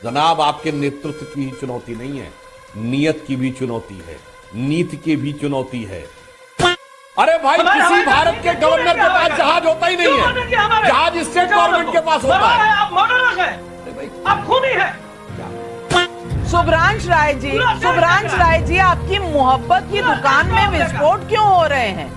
जनाब, आपके नेतृत्व की ही चुनौती नहीं है, नियत की भी चुनौती है, नीति की भी चुनौती है। अरे भाई, किसी भारत के गवर्नर के पास जहाज होता ही नहीं है, जहाज स्टेट गवर्नमेंट के पास होता है। आप मॉडल है, आप खूनी है। शुभ्रांश राय जी, आपकी मोहब्बत की दुकान में विस्फोट क्यों हो रहे हैं?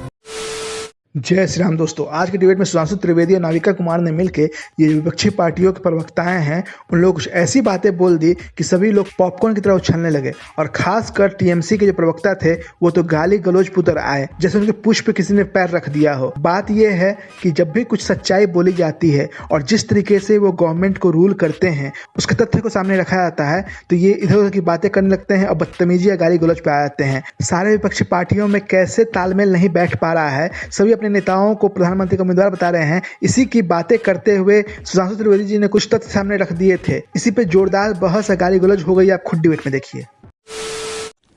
जय श्री राम दोस्तों, आज के डिबेट में सुधांशु त्रिवेदी और नाविका कुमार ने मिलकर ये जो विपक्षी पार्टियों के प्रवक्ताएं हैं उन लोग कुछ ऐसी बातें बोल दी कि सभी लोग पॉपकॉर्न की तरह उछलने लगे। और खासकर टीएमसी के जो प्रवक्ता थे वो तो गाली गलौज पुतर आए, जैसे उनके पुष्प पे किसी ने पैर रख दिया हो। बात यह है कि जब भी कुछ सच्चाई बोली जाती है और जिस तरीके से वो गवर्नमेंट को रूल करते हैं उसके तथ्य को सामने रखा जाता है तो ये इधर उधर की बातें करने लगते हैं और बदतमीजी या गाली गलौज पे आ जाते हैं। सारे विपक्षी पार्टियों में कैसे तालमेल नहीं बैठ पा रहा है, सभी अपने नेताओं को प्रधानमंत्री का उम्मीदवार बता रहे हैं। इसी की बातें करते हुए सुधांशु त्रिवेदी जी ने कुछ तथ्य सामने रख दिए थे। इसी पे जोरदार बहस गाली गलौज हो गई। आप खुद डिबेट में देखिए।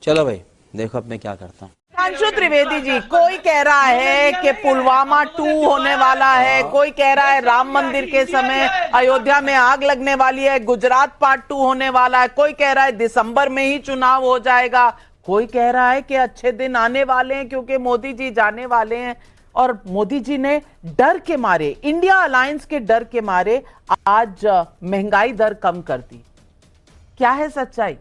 चलो भाई, देखो अब मैं क्या करता हूँ। सुधांशु त्रिवेदी जी, कोई कह रहा है कि पुलवामा 2 होने वाला है, कोई कह रहा है राम मंदिर के समय अयोध्या में आग लगने वाली है, गुजरात पार्ट 2 होने वाला है, कोई कह रहा है दिसंबर में ही चुनाव हो जाएगा, कोई कह रहा है कि अच्छे दिन आने वाले हैं क्योंकि मोदी जी जाने वाले हैं। और मोदी जी ने डर के मारे, इंडिया अलायंस के डर के मारे आज महंगाई दर कम कर दी। क्या है सच्चाई?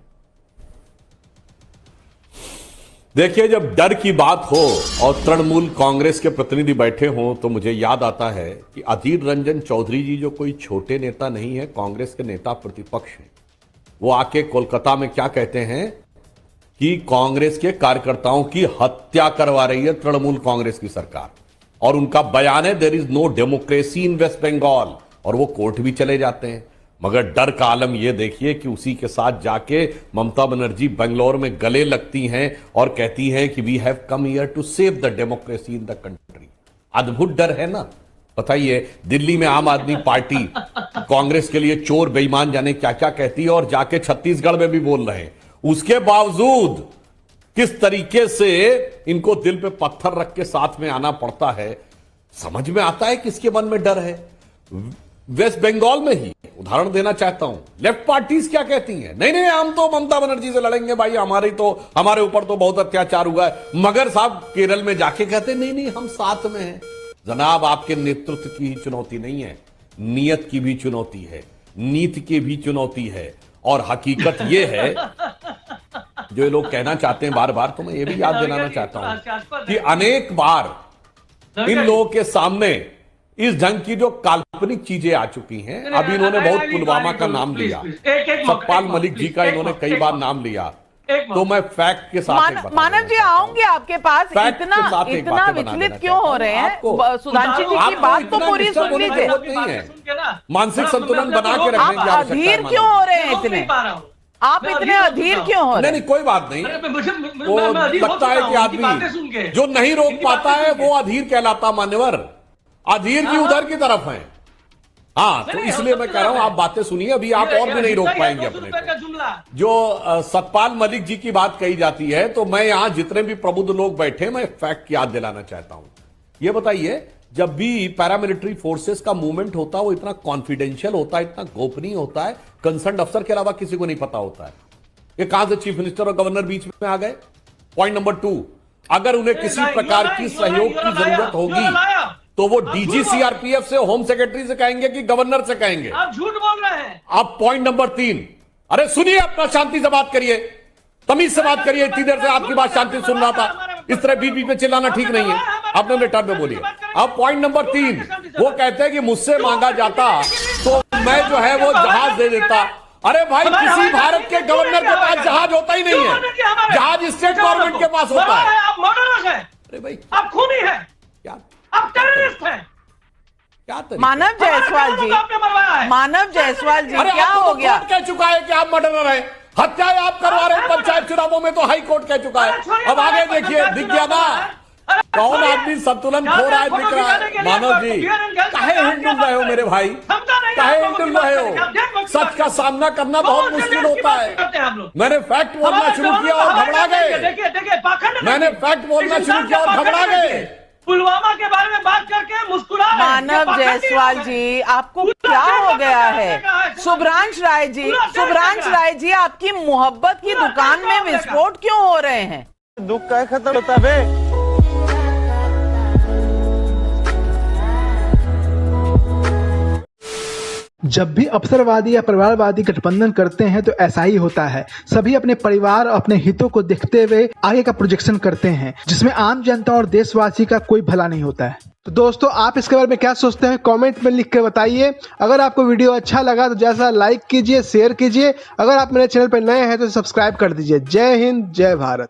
देखिए, जब डर की बात हो और तृणमूल कांग्रेस के प्रतिनिधि बैठे हों तो मुझे याद आता है कि अधीर रंजन चौधरी जी जो कोई छोटे नेता नहीं है, कांग्रेस के नेता प्रतिपक्ष हैं। वो आके कोलकाता में क्या कहते हैं कि कांग्रेस के कार्यकर्ताओं की हत्या करवा रही है तृणमूल कांग्रेस की सरकार। और उनका बयान है there is no democracy in West Bengal, और वो कोर्ट भी चले जाते हैं। मगर डर का आलम यह देखिए कि उसी के साथ जाके ममता बनर्जी बेंगलोर में गले लगती हैं और कहती हैं कि we have come here to save the democracy in the country. अद्भुत डर है ना। बताइए, दिल्ली में आम आदमी पार्टी कांग्रेस के लिए चोर बेईमान जाने क्या क्या कहती है और जाके छत्तीसगढ़ में भी बोल रहे हैं। उसके बावजूद किस तरीके से इनको दिल पे पत्थर रख के साथ में आना पड़ता है, समझ में आता है किसके मन में डर है। वेस्ट बंगाल में ही उदाहरण देना चाहता हूं, लेफ्ट पार्टीज क्या कहती हैं, नहीं नहीं हम तो ममता बनर्जी से लड़ेंगे भाई, हमारे ऊपर तो बहुत अत्याचार हुआ है। मगर साहब केरल में जाके कहते नहीं नहीं हम साथ में हैं। जनाब, आपके नेतृत्व की ही चुनौती नहीं है, नियत की भी चुनौती है, नीति की भी चुनौती है। और हकीकत यह है जो ये लोग कहना चाहते हैं बार बार, तो मैं ये भी याद दिलाना चाहता हूं कि अनेक बार इन लोगों के सामने इस ढंग की जो काल्पनिक चीजें आ चुकी हैं। अभी इन्होंने बहुत पुलवामा का नाम लिया, सतपाल मलिक जी का इन्होंने कई बार नाम लिया, तो मैं फैक्ट के साथ मानव जी आऊंगे आपके पास। इतना विचलित क्यों हो रहे हैं? सुधांशु जी की बात तो पूरी सुन लीजिए। मानसिक संतुलन बना के रखने की आवश्यकता है। अधीर क्यों हो रहे हैं इतने? आप इतने अधीर क्यों हो रहे हैं? नहीं, कोई बात नहीं। वो लगता है कि आदमी जो नहीं रोक पाता है वो अधीर कहलाता। मान्यवर, अधीर की उधर की तरफ है। हाँ, तो इसलिए मैं कह रहा हूं आप बातें सुनिए, अभी आप और भी नहीं रोक पाएंगे अपने को। जो सतपाल मलिक जी की बात कही जाती है, तो मैं यहां जितने भी प्रबुद्ध लोग बैठे, मैं फैक्ट याद दिलाना चाहता हूं। ये बताइए, जब भी पैरामिलिट्री फोर्सेस का मूवमेंट होता है वो इतना कॉन्फिडेंशियल होता है, इतना गोपनीय होता है, कंसर्न अफसर के अलावा किसी को नहीं पता होता है। ये कहां से चीफ मिनिस्टर और गवर्नर बीच में आ गए? पॉइंट नंबर 2, अगर उन्हें किसी प्रकार की सहयोग की जरूरत होगी तो वो डीजी सीआरपीएफ से, होम सेक्रेटरी से कहेंगे कि गवर्नर से कहेंगे? आप झूठ बोल रहे हैं। अब पॉइंट नंबर 3, अरे सुनिए, अपना शांति से बात करिए, तमीज से बात करिए। इतनी देर से आपकी बात शांति सुन रहा था, इस तरह बीच बीच में चिल्लाना ठीक नहीं है। आप अपने टर्न में बोलिए। अब पॉइंट नंबर 3, वो कहते हैं कि मुझसे मांगा जाता तो मैं जो है वो जहाज दे देता। अरे भाई, किसी भारत के गवर्नर के पास जहाज होता ही नहीं है, जहाज स्टेट गवर्नमेंट के पास होता है। आप मॉडल है, अरे भाई, आप खूनी है, क्या आप टेररिस्ट हैं। क्या मानव जायसवाल जी, मानव जायसवाल जी, क्या हो गया? कह चुका है कि आप मर्डरर हैं, हत्या आप करवा रहे हैं। पंचायत चुनावों में तो हाई कोर्ट कह चुका है। अब आगे देखिए, दिख गया ना कौन आदमी संतुलन खो रहा है, दिख रहा है। मानव जी, काहे हिंडुल रहे हो मेरे भाई, काहे हिंडुल रहे हो? सच का सामना करना बहुत मुश्किल होता है। मैंने फैक्ट बोलना शुरू किया और घबरा गए। मैंने फैक्ट बोलना शुरू किया और घबरा गए। पुलवामा के बारे में बात करके मुस्कुरा रहे हैं। मानव जायसवाल जी, आपको क्या हो गया है? शुभ्रांश राय जी, आपकी मोहब्बत की दुकान में विस्फोट क्यों हो रहे हैं? दुख का खत्म होता है। जब भी अवसरवादी या परिवारवादी गठबंधन करते हैं तो ऐसा ही होता है। सभी अपने परिवार और अपने हितों को देखते हुए आगे का प्रोजेक्शन करते हैं, जिसमें आम जनता और देशवासी का कोई भला नहीं होता है। तो दोस्तों, आप इसके बारे में क्या सोचते हैं? कमेंट में लिख के बताइए। अगर आपको वीडियो अच्छा लगा तो जैसा लाइक कीजिए, शेयर कीजिए। अगर आप मेरे चैनल पर नए हैं तो सब्सक्राइब कर दीजिए। जय हिंद, जय भारत।